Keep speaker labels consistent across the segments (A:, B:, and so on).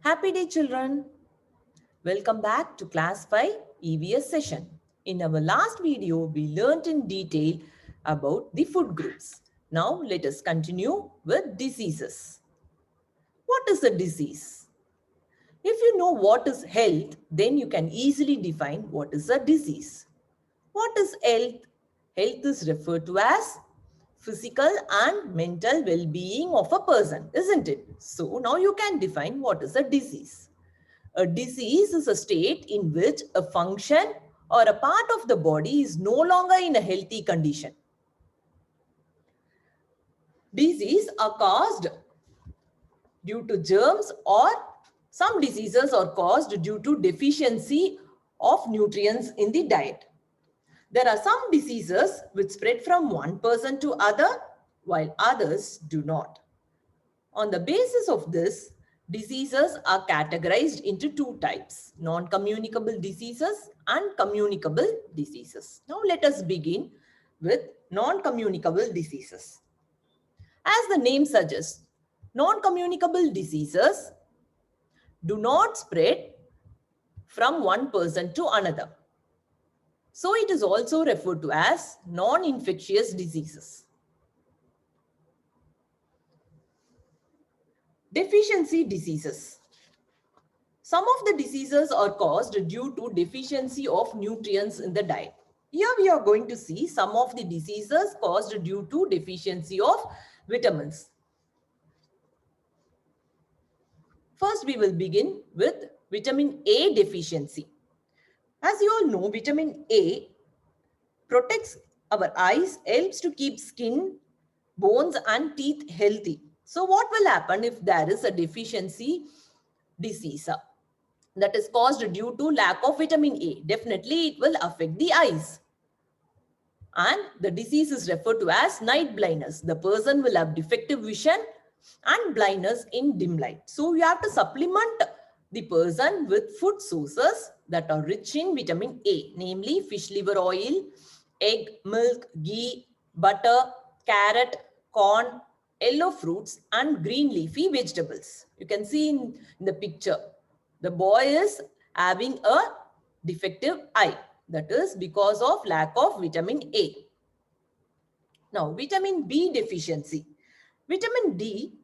A: Happy day, children. Welcome back to class 5 EVS session. In our last video, we learned in detail about the food groups. Now let us continue with diseases. What is a disease? If you know what is health, then you can easily define what is a disease. What is health? Health is referred to as physical and mental well-being of a person, isn't it? So now you can define what is a disease. A disease is a state in which a function or a part of the body is no longer in a healthy condition. Diseases are caused due to germs, or some diseases are caused due to deficiency of nutrients in the diet. There are some diseases which spread from one person to other, while others do not. On the basis of this, diseases are categorized into two types: non-communicable diseases and communicable diseases. Now let us begin with non-communicable diseases. As the name suggests, non-communicable diseases do not spread from one person to another. So it is also referred to as non-infectious diseases. Deficiency diseases. Some of the diseases are caused due to deficiency of nutrients in the diet. Here we are going to see some of the diseases caused due to deficiency of vitamins. First, we will begin with vitamin A deficiency. As you all know, vitamin A protects our eyes, helps to keep skin, bones and teeth healthy. So what will happen if there is a deficiency disease that is caused due to lack of vitamin A? Definitely it will affect the eyes. And the disease is referred to as night blindness. The person will have defective vision and blindness in dim light. So you have to supplement the person with food sources that are rich in vitamin A, namely fish liver oil, egg, milk, ghee, butter, carrot, corn, yellow fruits and green leafy vegetables. You can see in the picture, the boy is having a defective eye. That is because of lack of vitamin A. Now, vitamin B deficiency. Vitamin B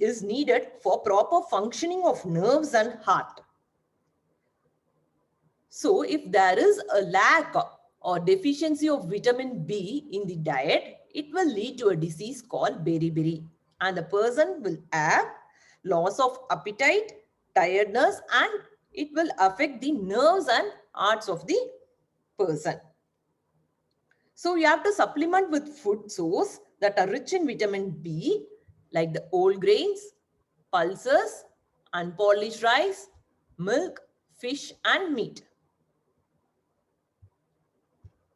A: is needed for proper functioning of nerves and heart. So, if there is a lack or deficiency of vitamin B in the diet, it will lead to a disease called beriberi. And the person will have loss of appetite, tiredness, and it will affect the nerves and hearts of the person. So you have to supplement with food sources that are rich in vitamin B, like the whole grains, pulses, unpolished rice, milk, fish, and meat.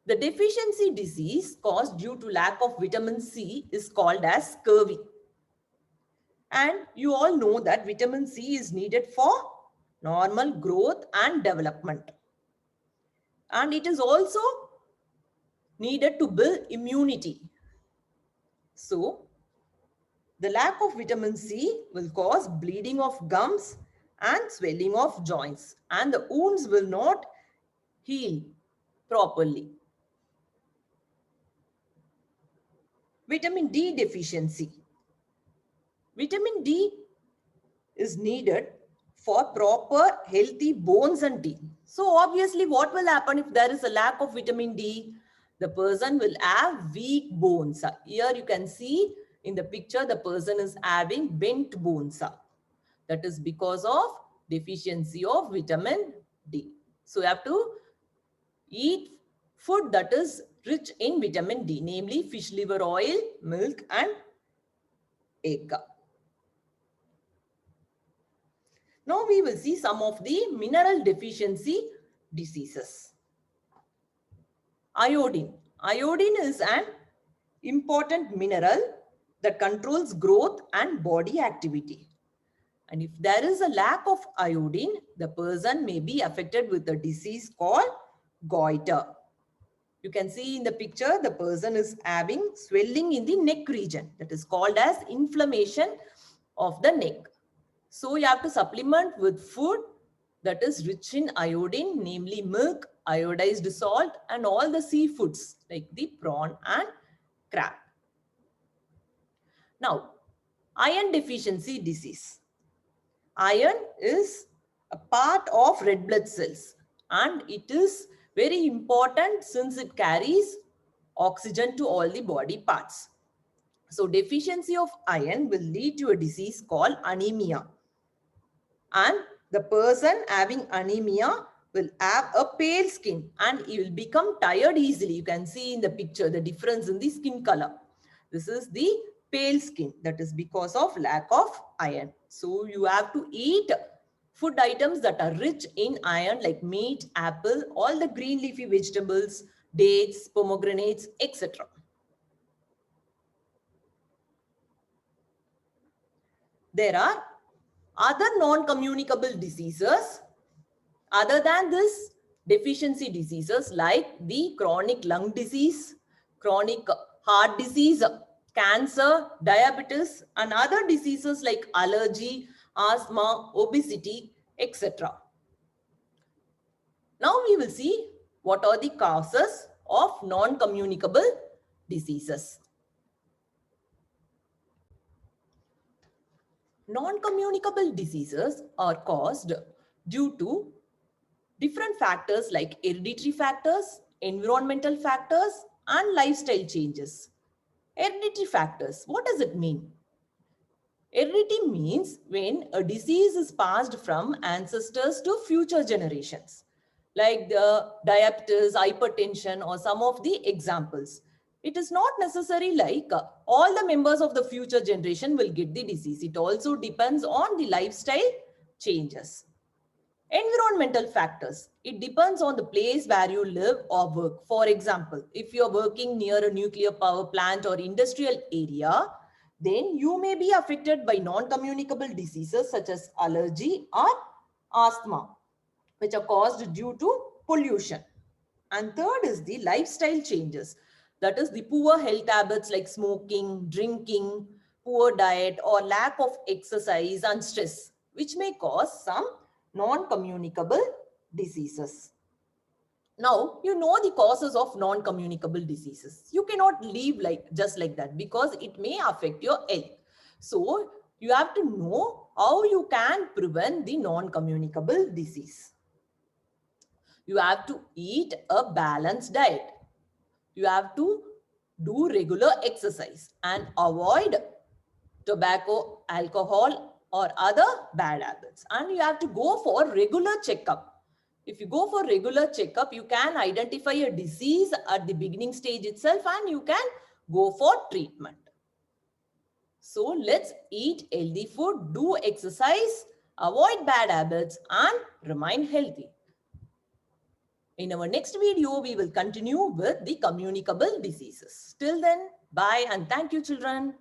A: The deficiency disease caused due to lack of vitamin C is called as scurvy. And you all know that vitamin C is needed for normal growth and development. And it is also needed to build immunity. So, the lack of vitamin C will cause bleeding of gums and swelling of joints, and the wounds will not heal properly. Vitamin D deficiency. Vitamin D is needed for proper healthy bones and teeth. So obviously what will happen if there is a lack of vitamin D? The person will have weak bones. Here you can see in the picture the person is having bent bones. That is because of deficiency of vitamin D. So you have to eat food that is rich in vitamin D, namely fish liver oil, milk and egg. Now we will see some of the mineral deficiency diseases. Iodine. Iodine is an important mineral that controls growth and body activity. And if there is a lack of iodine, the person may be affected with a disease called goiter. You can see in the picture, the person is having swelling in the neck region. That is called as inflammation of the neck. So you have to supplement with food that is rich in iodine, namely milk, iodized salt, and all the seafoods like the prawn and crab. Now, iron deficiency disease. Iron is a part of red blood cells and it is very important since it carries oxygen to all the body parts. So deficiency of iron will lead to a disease called anemia. And the person having anemia will have a pale skin and he will become tired easily. You can see in the picture the difference in the skin color. This is the pale skin, that is because of lack of iron. So you have to eat food items that are rich in iron like meat, apple, all the green leafy vegetables, dates, pomegranates, etc. There are other non-communicable diseases other than this deficiency diseases like the chronic lung disease, chronic heart disease, cancer, diabetes, and other diseases like allergy, asthma, obesity, etc. Now we will see what are the causes of non-communicable diseases. Non-communicable diseases are caused due to different factors like hereditary factors, environmental factors, and lifestyle changes. Hereditary factors, what does it mean? Heredity means when a disease is passed from ancestors to future generations, like the diabetes, hypertension, or some of the examples. It is not necessary like all the members of the future generation will get the disease. It also depends on the lifestyle changes. Environmental factors. It depends on the place where you live or work. For example, if you're working near a nuclear power plant or industrial area, then you may be affected by non-communicable diseases such as allergy or asthma, which are caused due to pollution. And third is the lifestyle changes. That is the poor health habits like smoking, drinking, poor diet, or lack of exercise and stress, which may cause some non-communicable diseases. Now, you know the causes of non-communicable diseases. You cannot live like just like that because it may affect your health. So, you have to know how you can prevent the non-communicable disease. You have to eat a balanced diet. You have to do regular exercise and avoid tobacco, alcohol, or other bad habits. And you have to go for regular checkup. If you go for regular checkup, you can identify a disease at the beginning stage itself and you can go for treatment. So let's eat healthy food, do exercise, avoid bad habits, and remain healthy. In our next video, we will continue with the communicable diseases. Till then, bye and thank you, children.